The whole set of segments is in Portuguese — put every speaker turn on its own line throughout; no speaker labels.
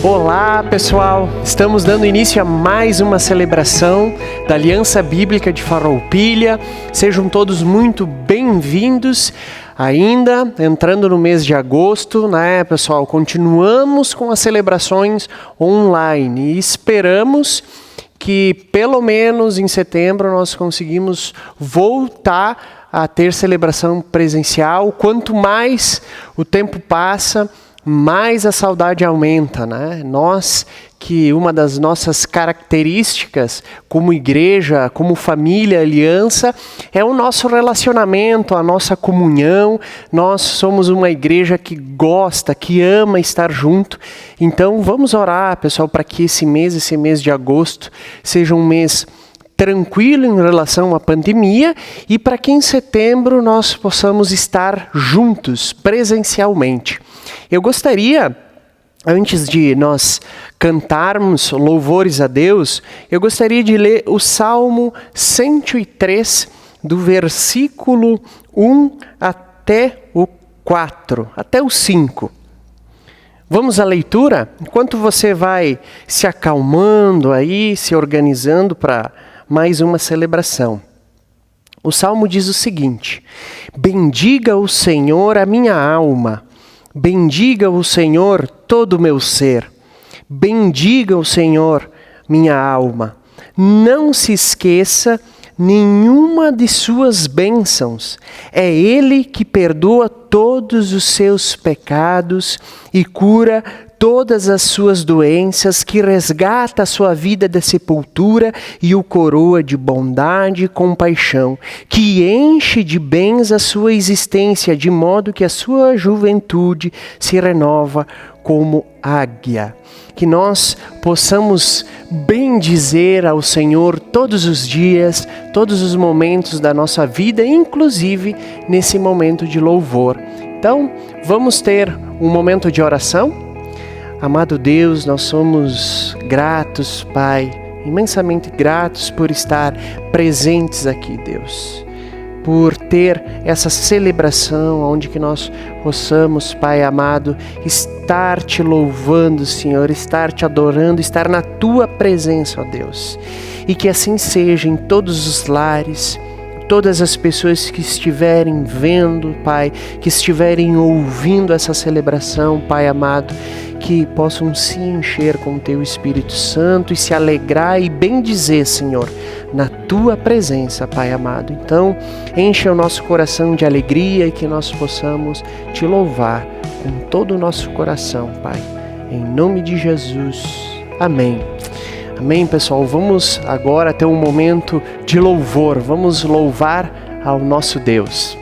Olá pessoal, estamos dando início a mais uma celebração da Aliança Bíblica de Farroupilha. Sejam todos muito bem-vindos. Ainda entrando no mês de agosto, né pessoal, continuamos com as celebrações online e esperamos que pelo menos em setembro nós conseguimos voltar a ter celebração presencial. Quanto mais o tempo passa, mais a saudade aumenta, né? Nós, que uma das nossas características como igreja, como família, aliança, é o nosso relacionamento, a nossa comunhão. Nós somos uma igreja que gosta, que ama estar junto. Então vamos orar, pessoal, para que esse mês de agosto, seja um mês tranquilo em relação à pandemia e para que em setembro nós possamos estar juntos presencialmente. Eu gostaria, antes de nós cantarmos louvores a Deus, eu gostaria de ler o Salmo 103, do versículo 1 até o 4, até o 5. Vamos à leitura? Enquanto você vai se acalmando aí, se organizando para mais uma celebração. O Salmo diz o seguinte: bendiga o Senhor a minha alma, bendiga o Senhor todo o meu ser, bendiga o Senhor minha alma, não se esqueça nenhuma de suas bênçãos, é Ele que perdoa todos os seus pecados e cura todas as suas doenças, que resgata a sua vida da sepultura e o coroa de bondade e compaixão, que enche de bens a sua existência, de modo que a sua juventude se renova como águia. Que nós possamos bendizer ao Senhor todos os dias, todos os momentos da nossa vida, inclusive nesse momento de louvor. Então, vamos ter um momento de oração? Amado Deus, nós somos gratos, Pai, imensamente gratos por estar presentes aqui, Deus. Por ter essa celebração onde que nós possamos, Pai amado, estar te louvando, Senhor, estar te adorando, estar na Tua presença, ó Deus. E que assim seja em todos os lares, todas as pessoas que estiverem vendo, Pai, que estiverem ouvindo essa celebração, Pai amado, que possam se encher com o Teu Espírito Santo e se alegrar e bendizer, Senhor, na Tua presença, Pai amado. Então, encha o nosso coração de alegria e que nós possamos Te louvar com todo o nosso coração, Pai. Em nome de Jesus. Amém. Amém, pessoal. Vamos agora ter um momento de louvor. Vamos louvar ao nosso Deus.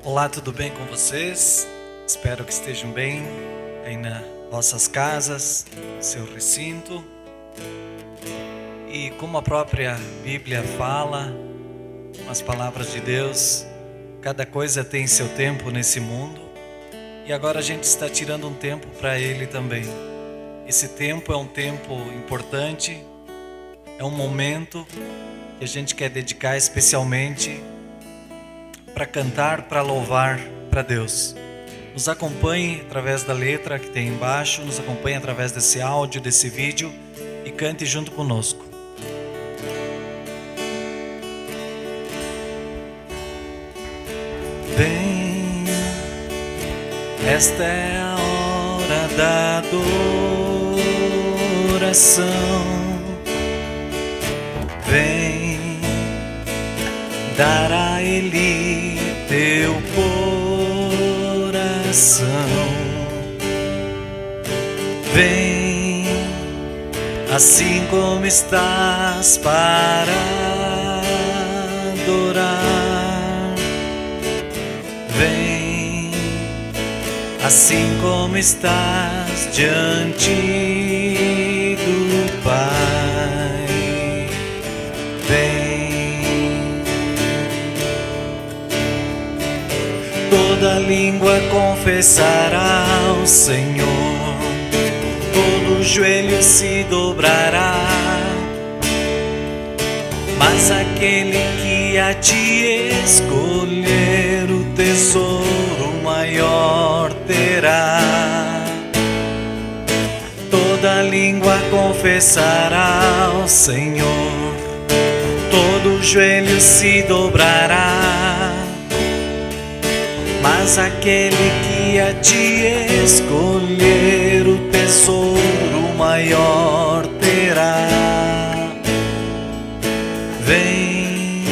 Olá, tudo bem com vocês? Espero que estejam bem aí nas vossas casas, no seu recinto. E como a própria Bíblia fala, com as palavras de Deus, cada coisa tem seu tempo nesse mundo. E agora a gente está tirando um tempo para Ele também. Esse tempo é um tempo importante, é um momento que a gente quer dedicar especialmente para cantar, para louvar para Deus. Nos acompanhe através da letra que tem embaixo, nos acompanhe através desse áudio, desse vídeo e cante junto conosco. Vem, esta é a hora da adoração. Vem, dar a Ele teu coração. Vem, assim como estás para adorar. Vem, assim como estás diante do Pai. Vem, toda língua confessará ao Senhor, todo joelho se dobrará, mas aquele que a ti escolher o tesouro maior terá. língua confessará ao Senhor, todo joelho se dobrará, mas aquele que a ti escolher, o tesouro maior terá. Vem,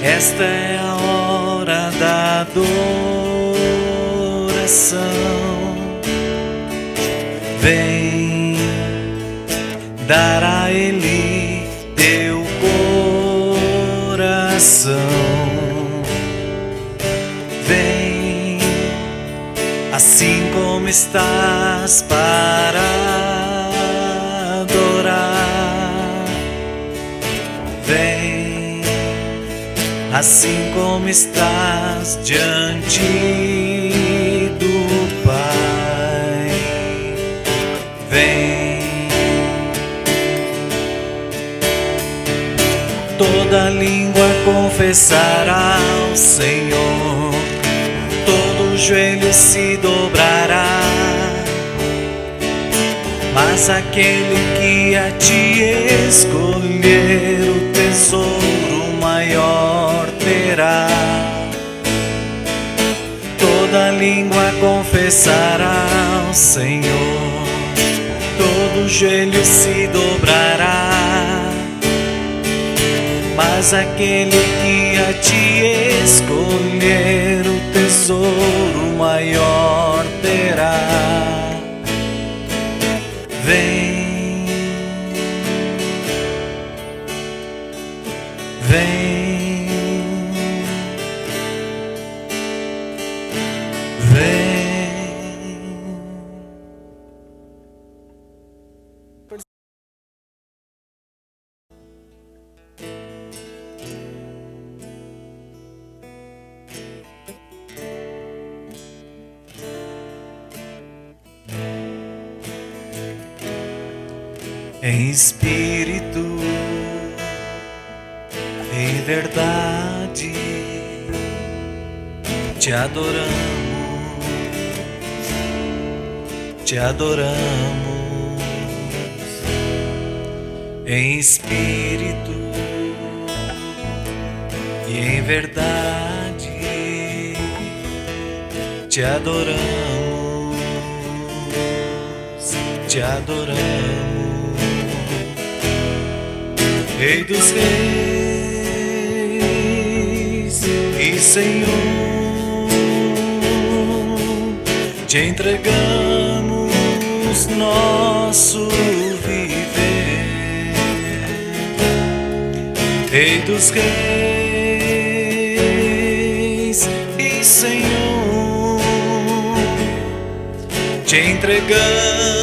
esta é a hora da adoração. Vem, dar a Ele teu coração. Vem, assim como estás para adorar. Vem, assim como estás diante do Pai. Vem, toda língua confessará ao Senhor, todo joelho se dobrará, mas aquele que a ti escolher, o tesouro maior terá. Toda língua confessará ao Senhor, todo joelho se dobrará, mas aquele que a ti escolher, o tesouro maior terá. Vem, vem, vem. Em espírito, em verdade, te adoramos, te adoramos. Em espírito e em verdade, te adoramos, te adoramos. Rei dos reis e Senhor, te entregamos nosso viver. Rei dos reis e Senhor, te entregamos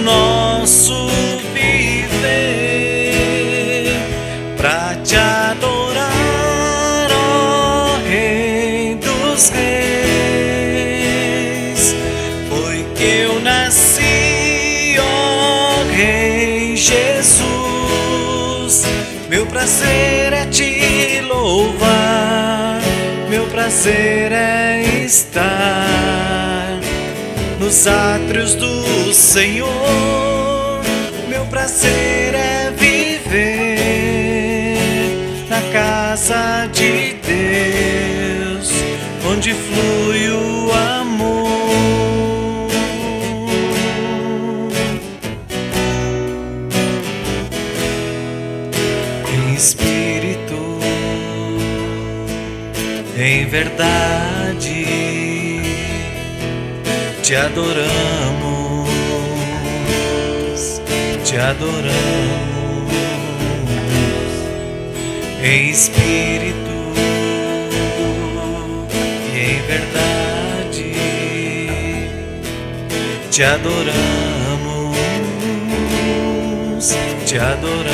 nosso viver. Pra te adorar, ó Rei dos Reis, foi que eu nasci, ó Rei Jesus. Meu prazer é te louvar, meu prazer é estar nos átrios do Senhor. Meu prazer é viver na casa de Deus, onde flui o amor. Em espírito, em verdade, te adoramos, te adoramos. Em espírito e em verdade, te adoramos, te adoramos.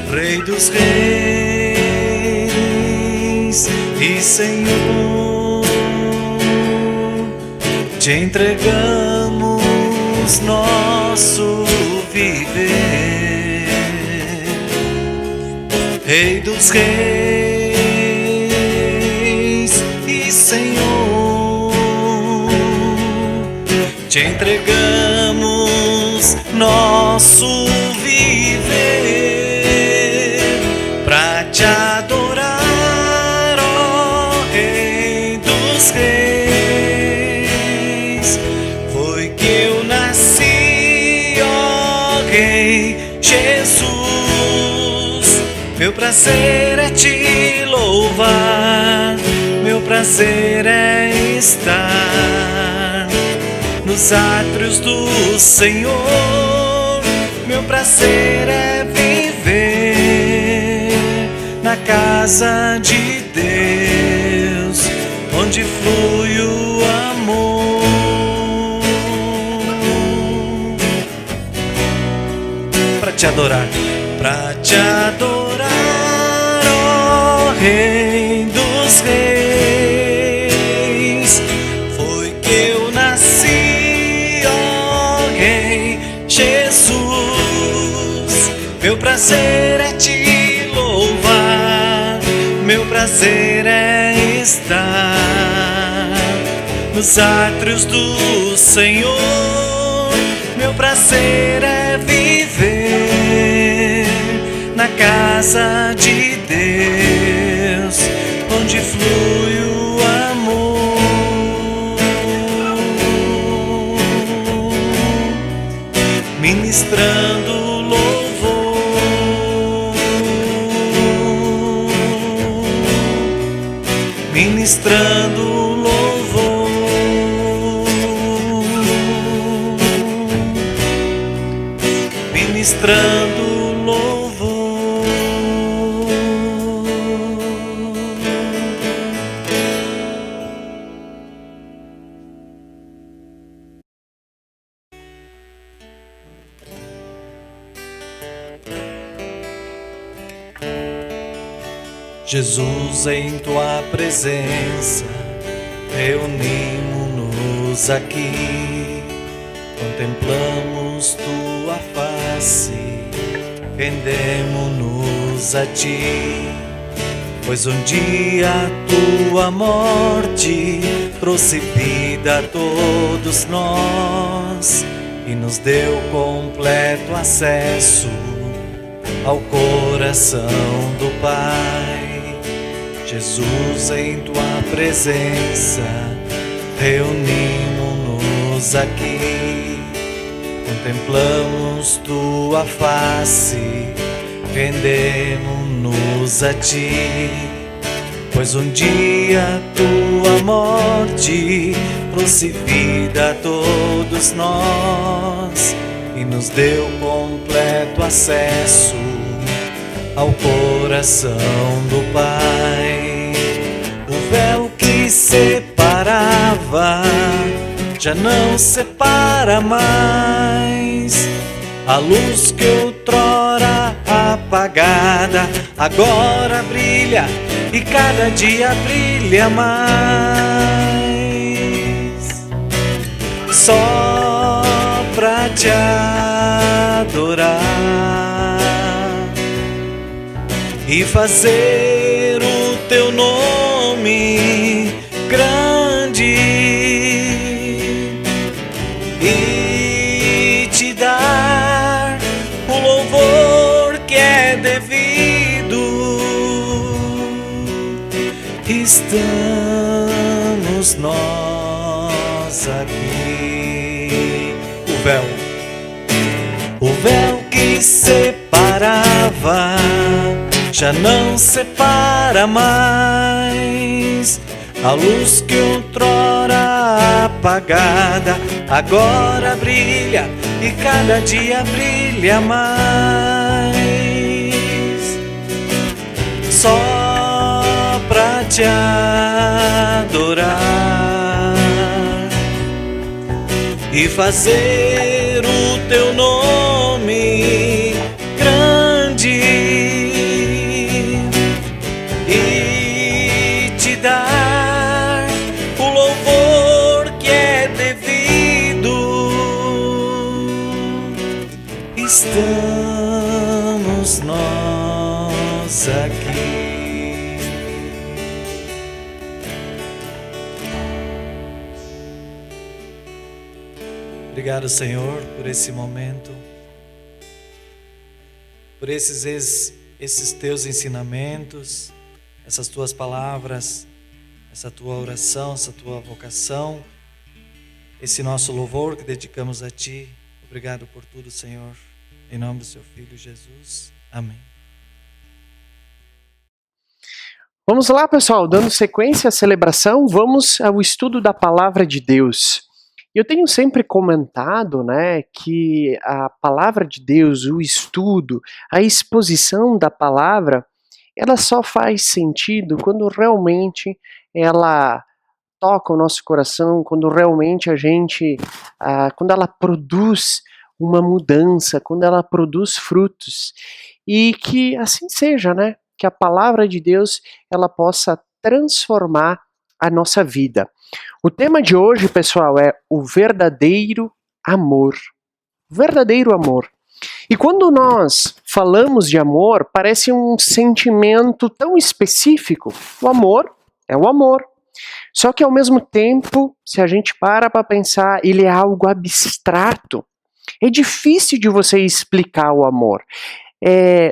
Rei dos reis e Senhor, te entregamos nosso viver. Rei dos reis e Senhor, te entregamos nosso viver pra te adorar, ó Rei dos Reis. Foi que eu nasci, ó Rei Jesus. Meu prazer é te louvar, meu prazer é estar nos átrios do Senhor. Meu prazer é viver na casa de Deus, onde flui o amor. Pra te adorar, pra te adorar, ó Rei dos Reis. Foi que eu nasci, ó Rei Jesus. Meu prazer é te louvar, meu prazer é estar nos átrios do Senhor. Meu prazer é viver na casa de Deus, onde flui o amor, ministrando louvor, ministrando louvor, ministrando louvor. Jesus, em tua presença, reunimos-nos aqui, contemplamos tua face, rendemos-nos a ti, pois um dia a tua morte trouxe vida a todos nós e nos deu completo acesso ao coração do Pai. Jesus, em tua presença, reunimos-nos aqui, contemplamos tua face, rendemos-nos a ti, pois um dia a tua morte trouxe vida a todos nós e nos deu completo acesso ao coração do Pai. O véu que separava já não separa mais. A luz que outrora apagada agora brilha e cada dia brilha mais. Só pra te adorar e fazer o teu nome grande e te dar o louvor que é devido. Estamos nós aqui. O véu que separava já não separa mais. A luz que outrora apagada agora brilha e cada dia brilha mais. Só pra te adorar e fazer o teu nome grande e te dar o louvor que é devido. Estamos nós aqui. Obrigado, Senhor, por esse momento, por esses teus ensinamentos, essas tuas palavras, essa tua oração, essa tua vocação, esse nosso louvor que dedicamos a Ti. Obrigado por tudo, Senhor. Em nome do Seu Filho Jesus. Amém.
Vamos lá, pessoal, dando sequência à celebração, vamos ao estudo da Palavra de Deus. Eu tenho sempre comentado, né, que a Palavra de Deus, o estudo, a exposição da Palavra, ela só faz sentido quando realmente ela toca o nosso coração, quando realmente quando ela produz uma mudança, quando ela produz frutos. E que assim seja, né? Que a palavra de Deus ela possa transformar a nossa vida. O tema de hoje, pessoal, é o verdadeiro amor. Verdadeiro amor. E quando nós falamos de amor, parece um sentimento tão específico. O amor é o amor. Só que ao mesmo tempo, se a gente para pensar, ele é algo abstrato. É difícil de você explicar o amor.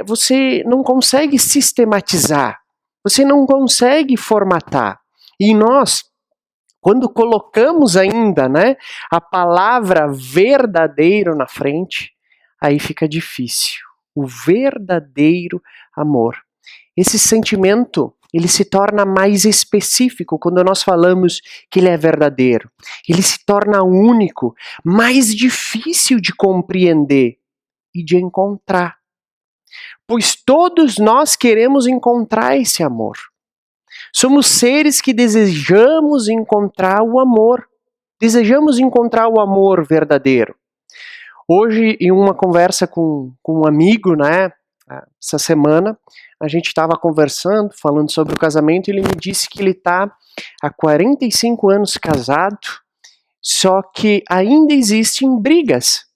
Você não consegue sistematizar, você não consegue formatar. E nós, quando colocamos ainda, né, a palavra verdadeiro na frente, aí fica difícil. O verdadeiro amor. Esse sentimento, ele se torna mais específico quando nós falamos que ele é verdadeiro. Ele se torna único, mais difícil de compreender e de encontrar. Pois todos nós queremos encontrar esse amor. Somos seres que desejamos encontrar o amor. Desejamos encontrar o amor verdadeiro. Hoje, em uma conversa com um amigo, né, essa semana, a gente estava conversando, falando sobre o casamento, e ele me disse que ele está há 45 anos casado, só que ainda existem brigas.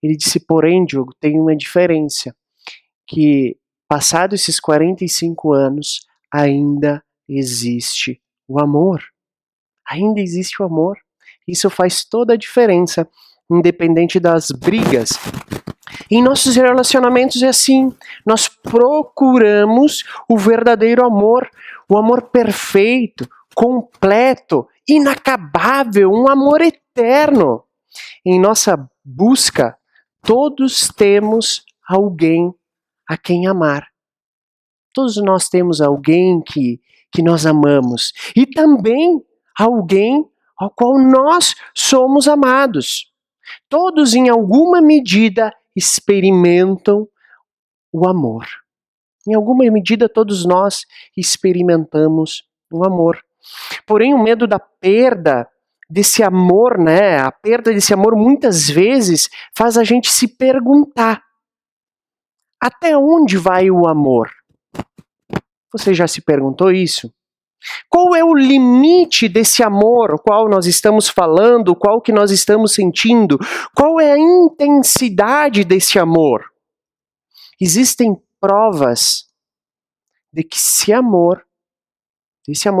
Ele disse, porém, Diogo, tem uma diferença, que passado esses 45 anos, ainda existe o amor. Ainda existe o amor. Isso faz toda a diferença, independente das brigas. Em nossos relacionamentos é assim, nós procuramos o verdadeiro amor, o amor perfeito, completo, inacabável, um amor eterno. Em nossa busca, todos temos alguém a quem amar. Todos nós temos alguém que nós amamos e também alguém ao qual nós somos amados. Todos, em alguma medida, experimentam o amor. Em alguma medida, todos nós experimentamos o amor. Porém, o medo da perda desse amor, né? A perda desse amor, muitas vezes, faz a gente se perguntar: até onde vai o amor? Você já se perguntou isso? Qual é o limite desse amor, o qual nós estamos falando, o qual que nós estamos sentindo? Qual é a intensidade desse amor? Existem provas de que esse amor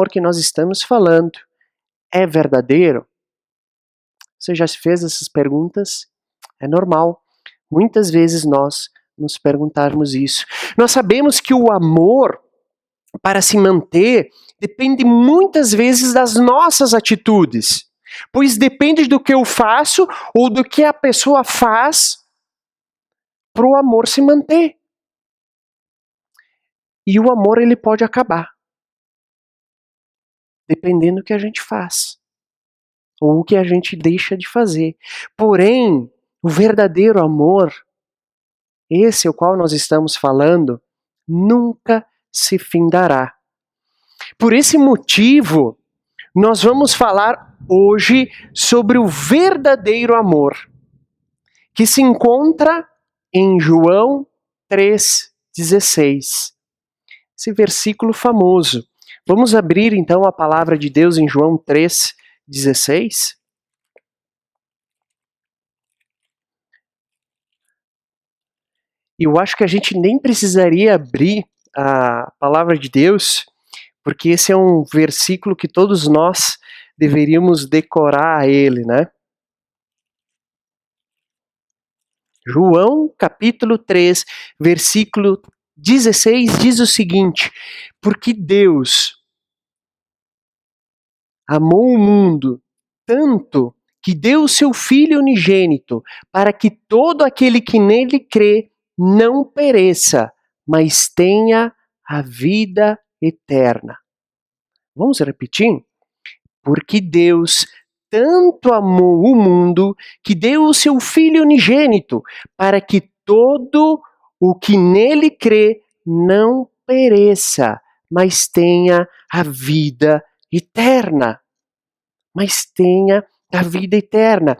que nós estamos falando, é verdadeiro? Você já se fez essas perguntas? É normal. Muitas vezes nós nos perguntarmos isso. Nós sabemos que o amor, para se manter, depende muitas vezes das nossas atitudes, pois depende do que eu faço ou do que a pessoa faz para o amor se manter. E o amor ele pode acabar, dependendo do que a gente faz ou o que a gente deixa de fazer. Porém, o verdadeiro amor, esse o qual nós estamos falando, nunca se findará. Por esse motivo, nós vamos falar hoje sobre o verdadeiro amor, que se encontra em João 3,16. Esse versículo famoso. Vamos abrir então a palavra de Deus em João 3,16. Eu acho que a gente nem precisaria abrir a palavra de Deus, porque esse é um versículo que todos nós deveríamos decorar ele, né? João, capítulo 3, versículo 16, diz o seguinte: porque Deus amou o mundo tanto que deu o seu Filho unigênito, para que todo aquele que nele crê não pereça, mas tenha a vida eterna. Vamos repetir? Porque Deus tanto amou o mundo que deu o seu Filho unigênito, para que todo o que nele crê não pereça, mas tenha a vida eterna. Mas tenha a vida eterna.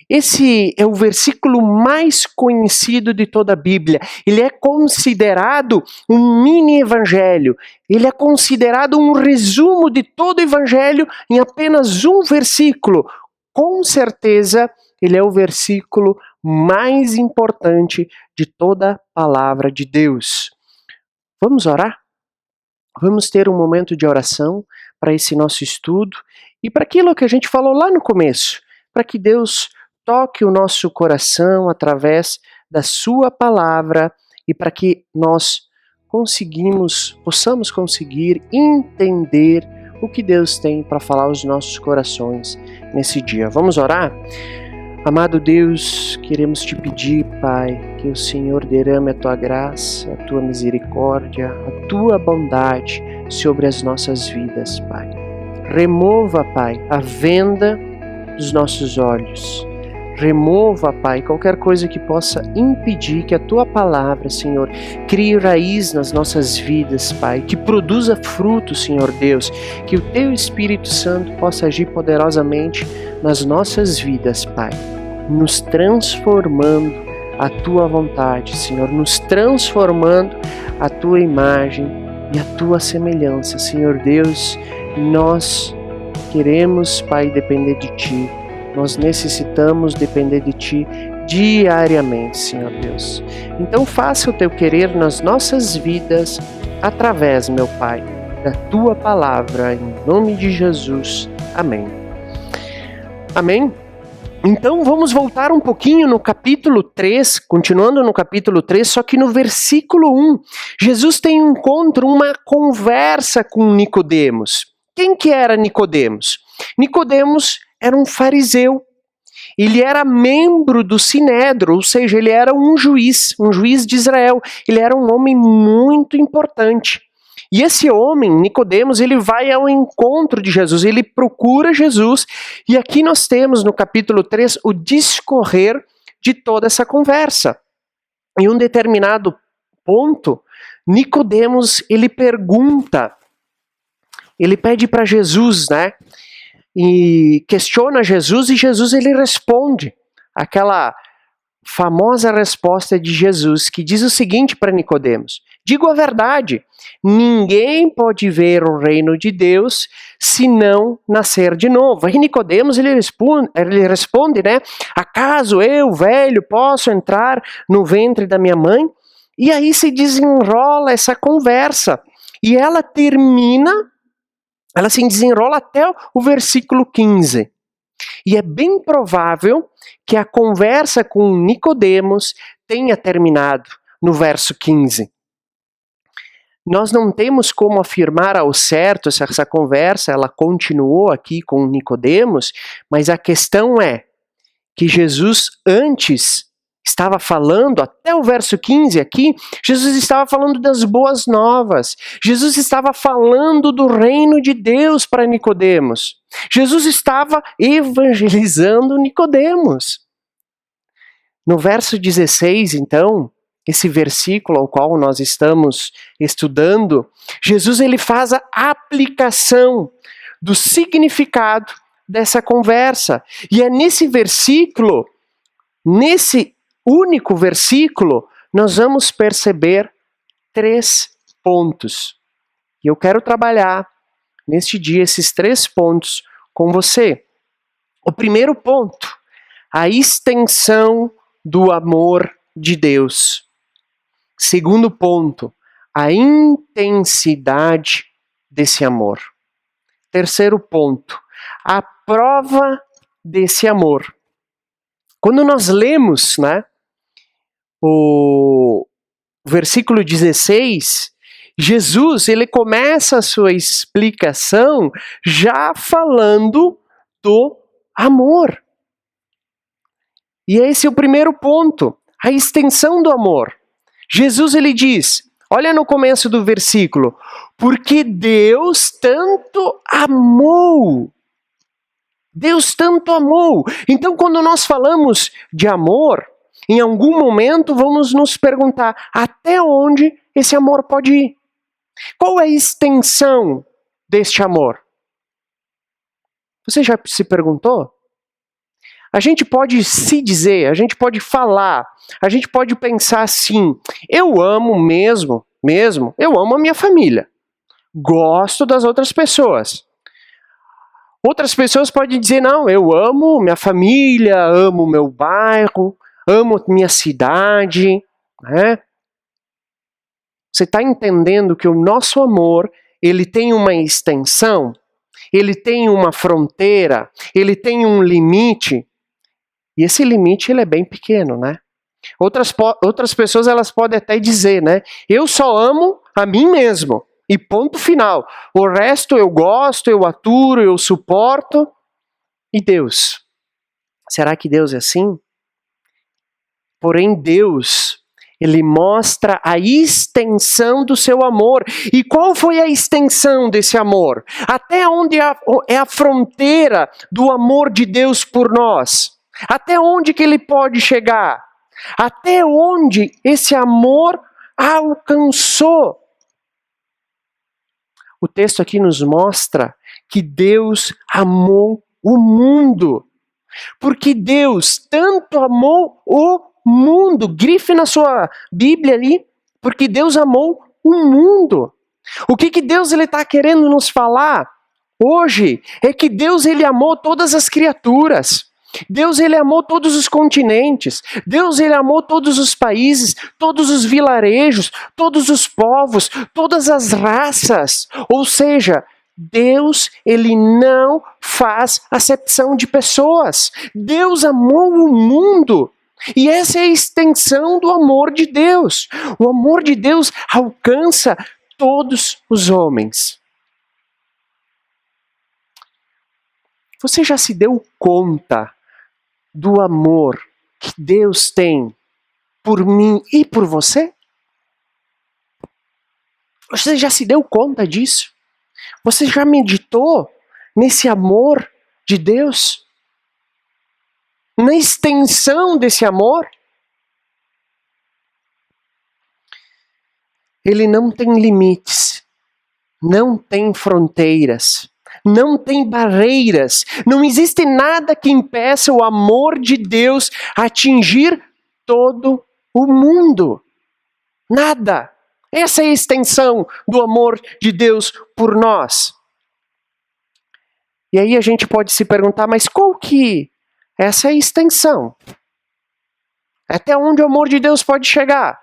Esse é o versículo mais conhecido de toda a Bíblia. Ele é considerado um mini evangelho. Ele é considerado um resumo de todo o evangelho em apenas um versículo. Com certeza, ele é o versículo mais importante de toda a palavra de Deus. Vamos orar? Vamos ter um momento de oração para esse nosso estudo e para aquilo que a gente falou lá no começo, para que Deus toque o nosso coração através da sua palavra e para que nós possamos conseguir entender o que Deus tem para falar aos nossos corações nesse dia. Vamos orar? Amado Deus, queremos te pedir, Pai, que o Senhor derrame a tua graça, a tua misericórdia, a tua bondade sobre as nossas vidas, Pai. Remova, Pai, a venda dos nossos olhos. Remova, Pai, qualquer coisa que possa impedir que a tua palavra, Senhor, crie raiz nas nossas vidas, Pai, que produza fruto, Senhor Deus, que o teu Espírito Santo possa agir poderosamente nas nossas vidas, Pai, nos transformando a tua vontade, Senhor, nos transformando a tua imagem e a tua semelhança, Senhor Deus. Nós queremos, Pai, depender de ti. Nós necessitamos depender de ti diariamente, Senhor Deus. Então faça o teu querer nas nossas vidas através, meu Pai, da tua palavra, em nome de Jesus. Amém. Amém? Então vamos voltar um pouquinho no capítulo 3, continuando no capítulo 3, só que no versículo 1, Jesus tem um encontro, uma conversa com Nicodemos. Quem que era Nicodemos? Nicodemos era um fariseu. Ele era membro do Sinédrio, ou seja, ele era um juiz de Israel. Ele era um homem muito importante. E esse homem, Nicodemos, ele vai ao encontro de Jesus, ele procura Jesus, e aqui nós temos no capítulo 3 o discorrer de toda essa conversa. Em um determinado ponto, Nicodemos, ele pede para Jesus, né? E questiona Jesus, e Jesus ele responde aquela famosa resposta de Jesus, que diz o seguinte para Nicodemos: digo a verdade, ninguém pode ver o reino de Deus se não nascer de novo. E Nicodemos ele responde, né? Acaso eu, velho, posso entrar no ventre da minha mãe? E aí se desenrola essa conversa, e ela se desenrola até o versículo 15. E é bem provável que a conversa com Nicodemos tenha terminado no verso 15. Nós não temos como afirmar ao certo se essa conversa ela continuou aqui com Nicodemos, mas a questão é que Jesus antes estava falando, até o verso 15 aqui, Jesus estava falando das boas novas. Jesus estava falando do reino de Deus para Nicodemos. Jesus estava evangelizando Nicodemos. No verso 16, então, esse versículo ao qual nós estamos estudando, Jesus ele faz a aplicação do significado dessa conversa. E é nesse versículo, nesse único versículo, nós vamos perceber 3 pontos. E eu quero trabalhar neste dia esses 3 pontos com você. O primeiro ponto, a extensão do amor de Deus. Segundo ponto, a intensidade desse amor. Terceiro ponto, a prova desse amor. Quando nós lemos, né, o versículo 16, Jesus, ele começa a sua explicação já falando do amor. E esse é o primeiro ponto, a extensão do amor. Jesus, ele diz, olha no começo do versículo, porque Deus tanto amou. Deus tanto amou. Então, quando nós falamos de amor, em algum momento vamos nos perguntar até onde esse amor pode ir. Qual é a extensão deste amor? Você já se perguntou? A gente pode se dizer, a gente pode falar, a gente pode pensar assim, eu amo mesmo, eu amo a minha família. Gosto das outras pessoas. Outras pessoas podem dizer, não, eu amo minha família, amo meu bairro, amo minha cidade, né? Você está entendendo que o nosso amor, ele tem uma extensão, ele tem uma fronteira, ele tem um limite, e esse limite ele é bem pequeno, né? Outras pessoas elas podem até dizer, né? Eu só amo a mim mesmo, e ponto final. O resto eu gosto, eu aturo, eu suporto. E Deus? Será que Deus é assim? Porém, Deus, ele mostra a extensão do seu amor. E qual foi a extensão desse amor? Até onde é a fronteira do amor de Deus por nós? Até onde que ele pode chegar? Até onde esse amor alcançou? O texto aqui nos mostra que Deus amou o mundo. Porque Deus tanto amou o mundo. Grife na sua Bíblia ali. Porque Deus amou o mundo. O que Deus está querendo nos falar hoje é que Deus ele amou todas as criaturas. Deus ele amou todos os continentes. Deus ele amou todos os países, todos os vilarejos, todos os povos, todas as raças. Ou seja, Deus ele não faz acepção de pessoas. Deus amou o mundo. E essa é a extensão do amor de Deus. O amor de Deus alcança todos os homens. Você já se deu conta do amor que Deus tem por mim e por você? Você já se deu conta disso? Você já meditou nesse amor de Deus? Na extensão desse amor? Ele não tem limites, não tem fronteiras. Não tem barreiras, não existe nada que impeça o amor de Deus atingir todo o mundo. Nada. Essa é a extensão do amor de Deus por nós. E aí a gente pode se perguntar, mas qual que é essa extensão? Até onde o amor de Deus pode chegar?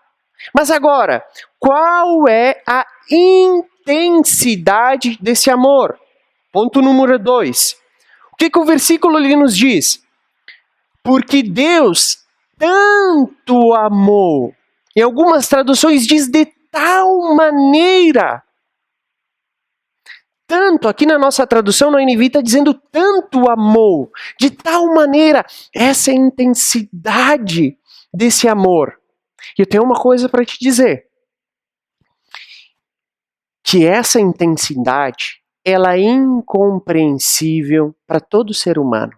Mas agora, qual é a intensidade desse amor? Ponto número 2. O que o versículo ali nos diz? Porque Deus tanto amou. Em algumas traduções diz de tal maneira. Tanto, aqui na nossa tradução, na NVI está dizendo tanto amou. De tal maneira, essa é a intensidade desse amor. E eu tenho uma coisa para te dizer. Que essa intensidade ela é incompreensível para todo ser humano.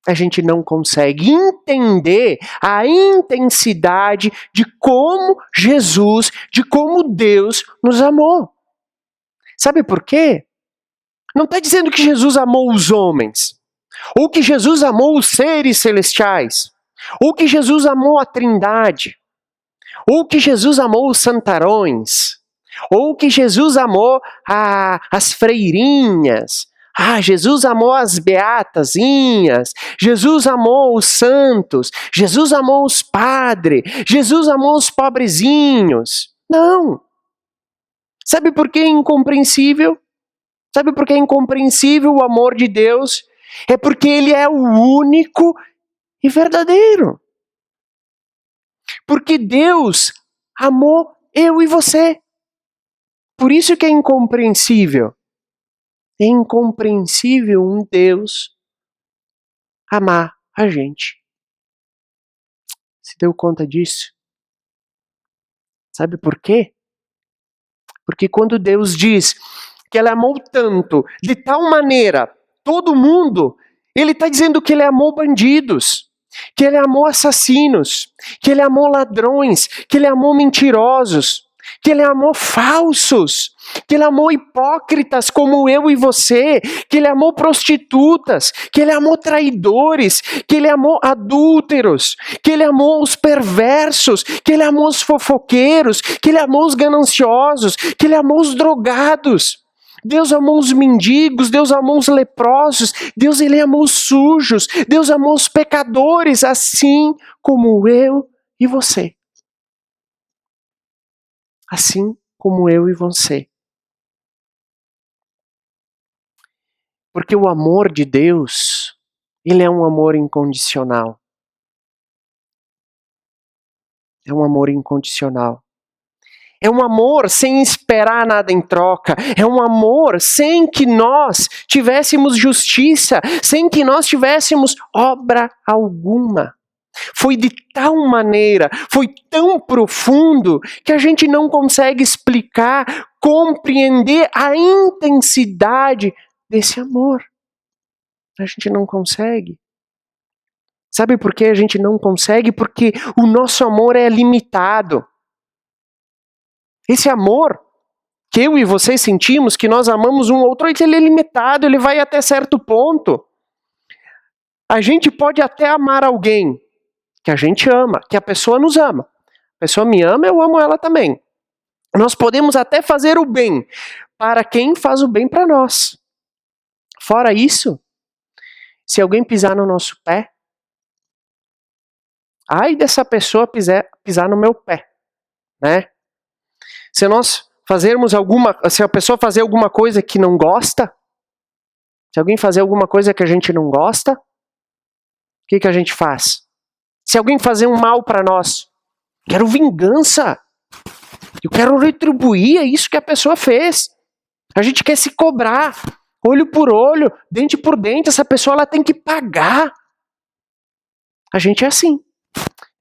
A gente não consegue entender a intensidade de como Jesus, de como Deus nos amou. Sabe por quê? Não está dizendo que Jesus amou os homens, ou que Jesus amou os seres celestiais, ou que Jesus amou a Trindade, ou que Jesus amou os santarões, ou que Jesus amou as freirinhas. Jesus amou as beatazinhas. Jesus amou os santos. Jesus amou os padres. Jesus amou os pobrezinhos. Não. Sabe por que é incompreensível? Sabe por que é incompreensível o amor de Deus? É porque Ele é o único e verdadeiro. Porque Deus amou eu e você. Por isso que é incompreensível. É incompreensível um Deus amar a gente. Se deu conta disso? Sabe por quê? Porque quando Deus diz que Ele amou tanto, de tal maneira, todo mundo, Ele está dizendo que Ele amou bandidos, que Ele amou assassinos, que Ele amou ladrões, que Ele amou mentirosos, que Ele amou falsos, que Ele amou hipócritas como eu e você, que Ele amou prostitutas, que Ele amou traidores, que Ele amou adúlteros, que Ele amou os perversos, que Ele amou os fofoqueiros, que Ele amou os gananciosos, que Ele amou os drogados. Deus amou os mendigos, Deus amou os leprosos, Deus Ele amou os sujos, Deus amou os pecadores, assim como eu e você. Assim como eu e você. Porque o amor de Deus, ele é um amor incondicional. É um amor incondicional. É um amor sem esperar nada em troca. É um amor sem que nós tivéssemos justiça, sem que nós tivéssemos obra alguma. Foi de tal maneira, foi tão profundo, que a gente não consegue explicar, compreender a intensidade desse amor. A gente não consegue. Sabe por que a gente não consegue? Porque o nosso amor é limitado. Esse amor que eu e você sentimos, que nós amamos um ao outro, ele é limitado, ele vai até certo ponto. A gente pode até amar alguém que a gente ama, que a pessoa nos ama. A pessoa me ama, eu amo ela também. Nós podemos até fazer o bem para quem faz o bem para nós. Fora isso, se alguém pisar no nosso pé, ai dessa pessoa pisar no meu pé, né? Se a pessoa fazer alguma coisa que não gosta, se alguém fazer alguma coisa que a gente não gosta, o que a gente faz? Se alguém fazer um mal para nós, quero vingança, eu quero retribuir isso que a pessoa fez. A gente quer se cobrar, olho por olho, dente por dente, essa pessoa ela tem que pagar. A gente é assim.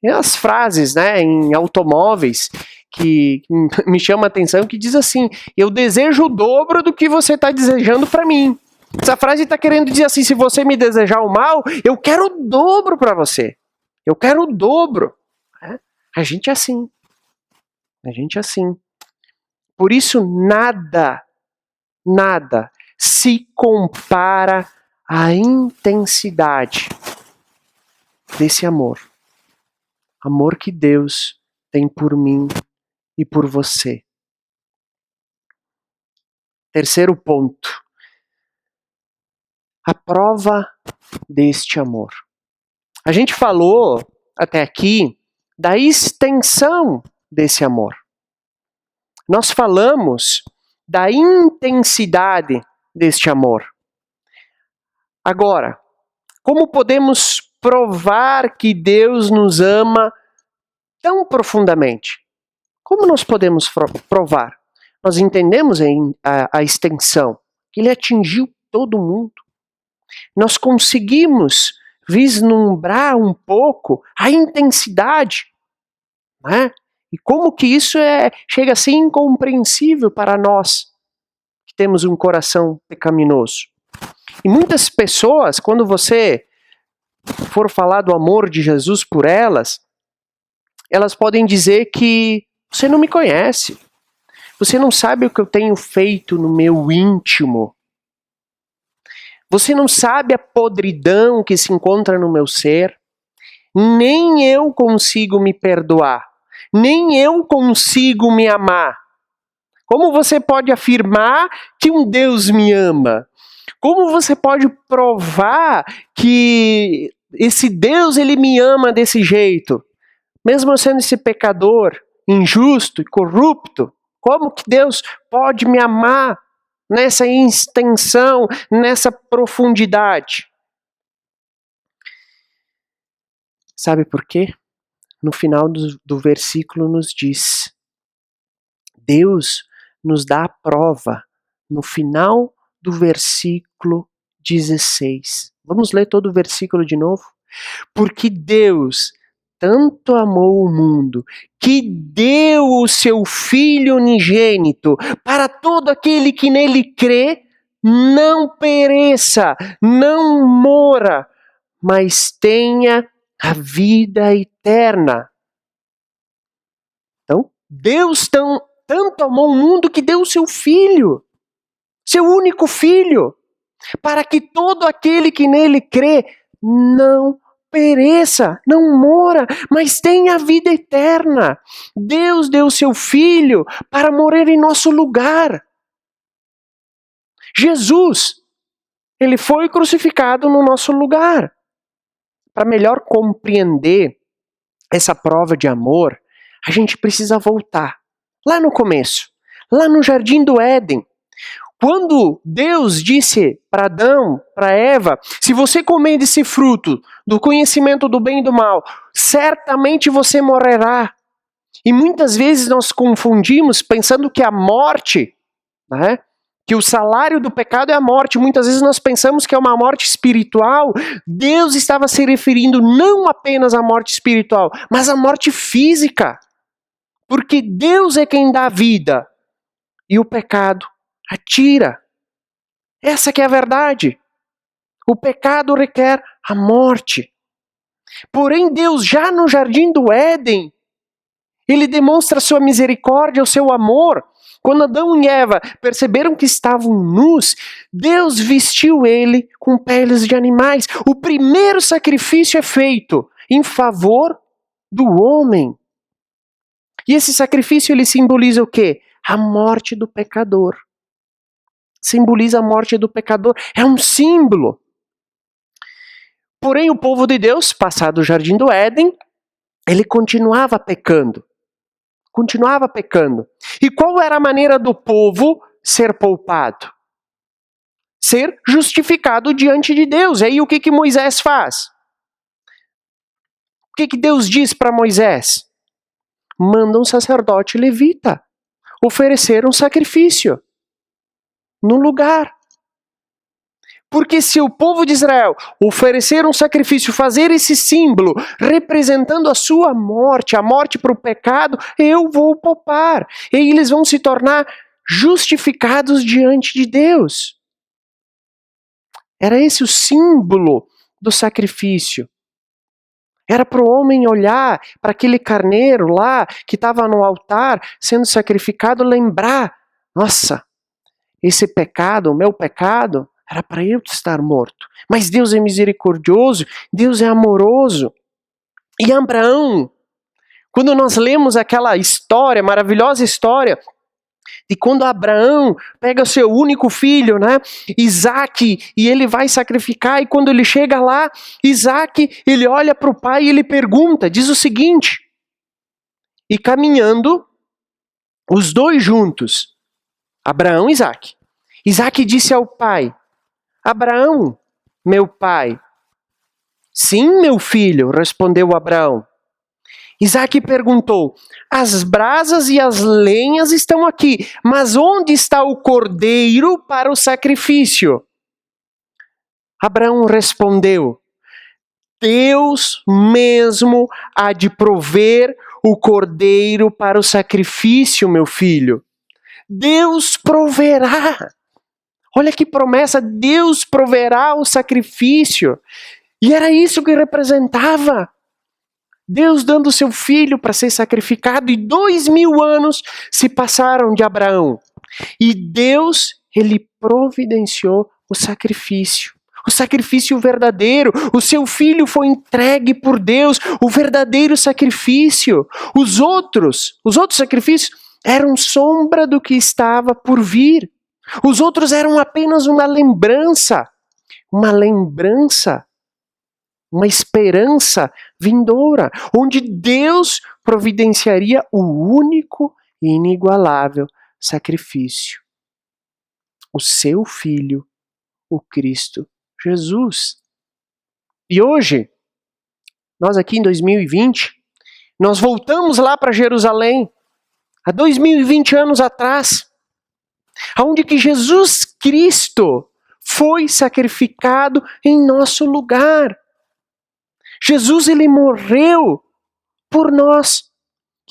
E as frases, né, em automóveis que me chamam a atenção, que diz assim: eu desejo o dobro do que você está desejando para mim. Essa frase está querendo dizer assim: se você me desejar o mal, eu quero o dobro para você. Eu quero o dobro. A gente é assim. A gente é assim. Por isso nada se compara à intensidade desse amor. Amor que Deus tem por mim e por você. Terceiro ponto. A prova deste amor. A gente falou até aqui da extensão desse amor. Nós falamos da intensidade deste amor. Agora, como podemos provar que Deus nos ama tão profundamente? Como nós podemos provar? Nós entendemos a extensão, que Ele atingiu todo mundo. Nós conseguimos vislumbrar um pouco a intensidade, né? E como que isso chega a ser incompreensível para nós, que temos um coração pecaminoso. E muitas pessoas, quando você for falar do amor de Jesus por elas podem dizer que você não me conhece, você não sabe o que eu tenho feito no meu íntimo, você não sabe a podridão que se encontra no meu ser, nem eu consigo me perdoar, nem eu consigo me amar. Como você pode afirmar que um Deus me ama? Como você pode provar que esse Deus ele me ama desse jeito? Mesmo eu sendo esse pecador, injusto e corrupto, como que Deus pode me amar nessa extensão, nessa profundidade? Sabe por quê? no final do versículo nos diz. Deus nos dá a prova no final do versículo 16. Vamos ler todo o versículo de novo? Porque Deus tanto amou o mundo, que deu o seu Filho unigênito, para todo aquele que nele crê, não pereça, não mora, mas tenha a vida eterna. Então, Deus tanto amou o mundo que deu o seu Filho, seu único Filho, para que todo aquele que nele crê não pereça, não mora, mas tenha a vida eterna. Deus deu o seu Filho para morrer em nosso lugar. Jesus, ele foi crucificado no nosso lugar. Para melhor compreender essa prova de amor, a gente precisa voltar lá no começo, lá no Jardim do Éden. Quando Deus disse para Adão, para Eva, se você comer desse fruto do conhecimento do bem e do mal, certamente você morrerá. E muitas vezes nós confundimos pensando que a morte, né, que o salário do pecado é a morte. Muitas vezes nós pensamos que é uma morte espiritual. Deus estava se referindo não apenas à morte espiritual, mas à morte física. Porque Deus é quem dá vida e o pecado atira. Essa que é a verdade. O pecado requer a morte. Porém, Deus já no Jardim do Éden, ele demonstra sua misericórdia, o seu amor. Quando Adão e Eva perceberam que estavam nus, Deus vestiu ele com peles de animais. O primeiro sacrifício é feito em favor do homem. E esse sacrifício ele simboliza o quê? A morte do pecador. Simboliza a morte do pecador. É um símbolo. Porém, o povo de Deus, passado o Jardim do Éden, ele continuava pecando. Continuava pecando. E qual era a maneira do povo ser poupado? Ser justificado diante de Deus. E aí o que Moisés faz? O que Deus diz para Moisés? Manda um sacerdote levita oferecer um sacrifício no lugar. Porque se o povo de Israel oferecer um sacrifício, fazer esse símbolo, representando a sua morte, a morte para o pecado, eu vou poupar. E aí eles vão se tornar justificados diante de Deus. Era esse o símbolo do sacrifício. Era para o homem olhar para aquele carneiro lá, que estava no altar, sendo sacrificado, lembrar, nossa, esse pecado, o meu pecado, era para eu estar morto. Mas Deus é misericordioso, Deus é amoroso. E Abraão, quando nós lemos aquela história, maravilhosa história, de quando Abraão pega seu único filho, né, Isaac, e ele vai sacrificar, e quando ele chega lá, Isaac, ele olha para o pai e ele pergunta, diz o seguinte, e caminhando, os dois juntos, Abraão e Isaac, Isaac disse ao pai, Abraão, meu pai. Sim, meu filho, respondeu Abraão. Isaac perguntou, as brasas e as lenhas estão aqui, mas onde está o cordeiro para o sacrifício? Abraão respondeu, Deus mesmo há de prover o cordeiro para o sacrifício, meu filho. Deus proverá. Olha que promessa, Deus proverá o sacrifício. E era isso que representava. Deus dando seu filho para ser sacrificado e 2000 anos se passaram de Abraão. E Deus, ele providenciou o sacrifício verdadeiro. O seu filho foi entregue por Deus, o verdadeiro sacrifício. Os outros sacrifícios eram sombra do que estava por vir. Os outros eram apenas uma lembrança, uma esperança vindoura, onde Deus providenciaria o único e inigualável sacrifício. O seu Filho, o Cristo Jesus. E hoje, nós aqui em 2020, Nós voltamos lá para Jerusalém, há 2020 anos atrás, onde que Jesus Cristo foi sacrificado em nosso lugar. Jesus, ele morreu por nós.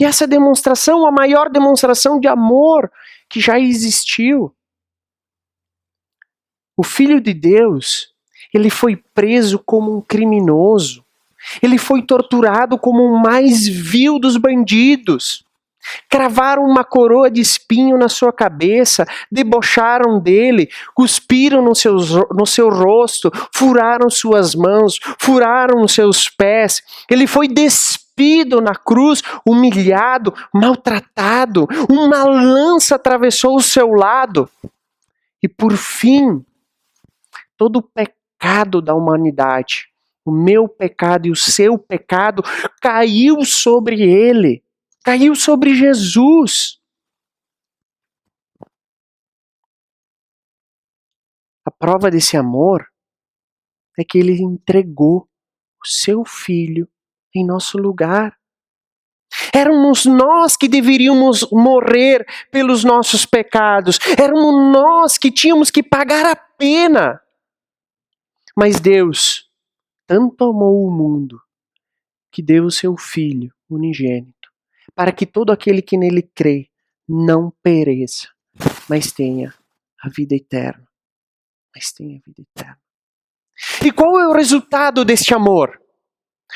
E essa demonstração, a maior demonstração de amor que já existiu. O Filho de Deus, ele foi preso como um criminoso. Ele foi torturado como o mais vil dos bandidos. Cravaram uma coroa de espinho na sua cabeça, debocharam dele, cuspiram no seu rosto, furaram suas mãos, furaram os seus pés. Ele foi despido na cruz, humilhado, maltratado. Uma lança atravessou o seu lado. E por fim, todo o pecado da humanidade, o meu pecado e o seu pecado, caiu sobre ele. Caiu sobre Jesus. A prova desse amor é que ele entregou o seu filho em nosso lugar. Éramos nós que deveríamos morrer pelos nossos pecados. Éramos nós que tínhamos que pagar a pena. Mas Deus tanto amou o mundo que deu o seu filho unigênito, para que todo aquele que nele crê não pereça, mas tenha a vida eterna. E qual é o resultado deste amor?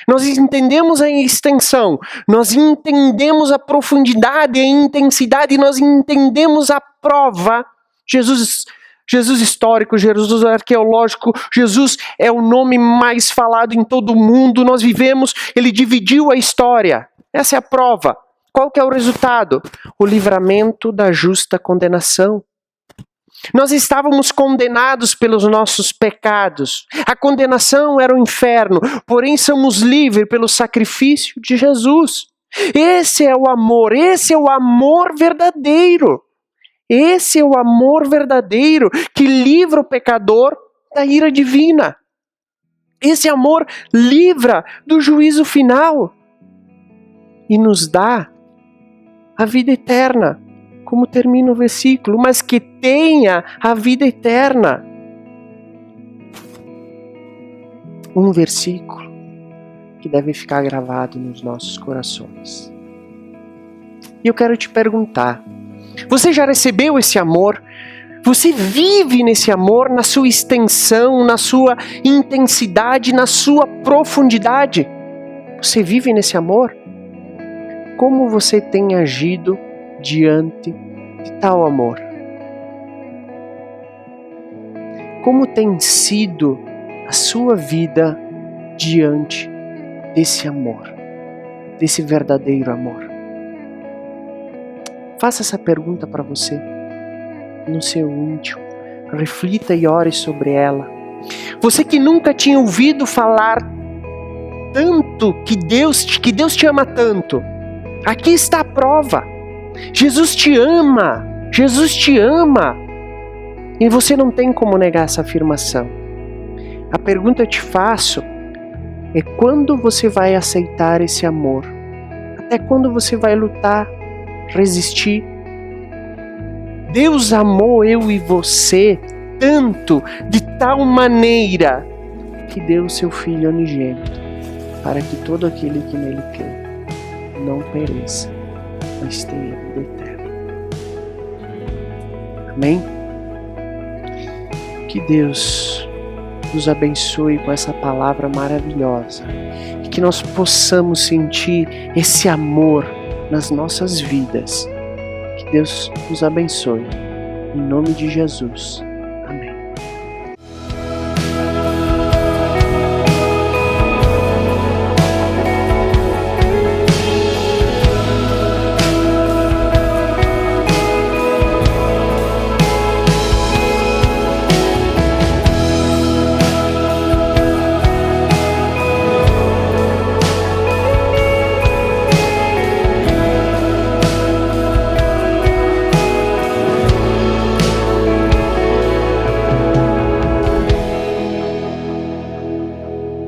Nós entendemos a extensão, nós entendemos a profundidade, a intensidade, nós entendemos a prova. Jesus histórico, Jesus arqueológico, Jesus é o nome mais falado em todo o mundo. Nós vivemos, ele dividiu a história. Essa é a prova. Qual que é o resultado? O livramento da justa condenação. Nós estávamos condenados pelos nossos pecados. A condenação era o inferno, porém somos livres pelo sacrifício de Jesus. Esse é o amor verdadeiro. Esse é o amor verdadeiro que livra o pecador da ira divina. Esse amor livra do juízo final e nos dá a vida eterna, como termina o versículo, mas que tenha a vida eterna. Um versículo que deve ficar gravado nos nossos corações. E eu quero te perguntar, você já recebeu esse amor? Você vive nesse amor, na sua extensão, na sua intensidade, na sua profundidade? Você vive nesse amor? Como você tem agido diante de tal amor? Como tem sido a sua vida diante desse amor, desse verdadeiro amor? Faça essa pergunta para você, no seu íntimo. Reflita e ore sobre ela. Você que nunca tinha ouvido falar tanto que Deus te ama tanto. Aqui está a prova. Jesus te ama. Jesus te ama. E você não tem como negar essa afirmação. A pergunta que eu te faço é: quando você vai aceitar esse amor? Até quando você vai lutar, resistir? Deus amou eu e você tanto, de tal maneira, que deu o seu Filho unigênito, para que todo aquele que nele crê não pereça, mas tenha vida eterna. Amém? Que Deus nos abençoe com essa palavra maravilhosa e que nós possamos sentir esse amor nas nossas vidas. Que Deus nos abençoe. Em nome de Jesus.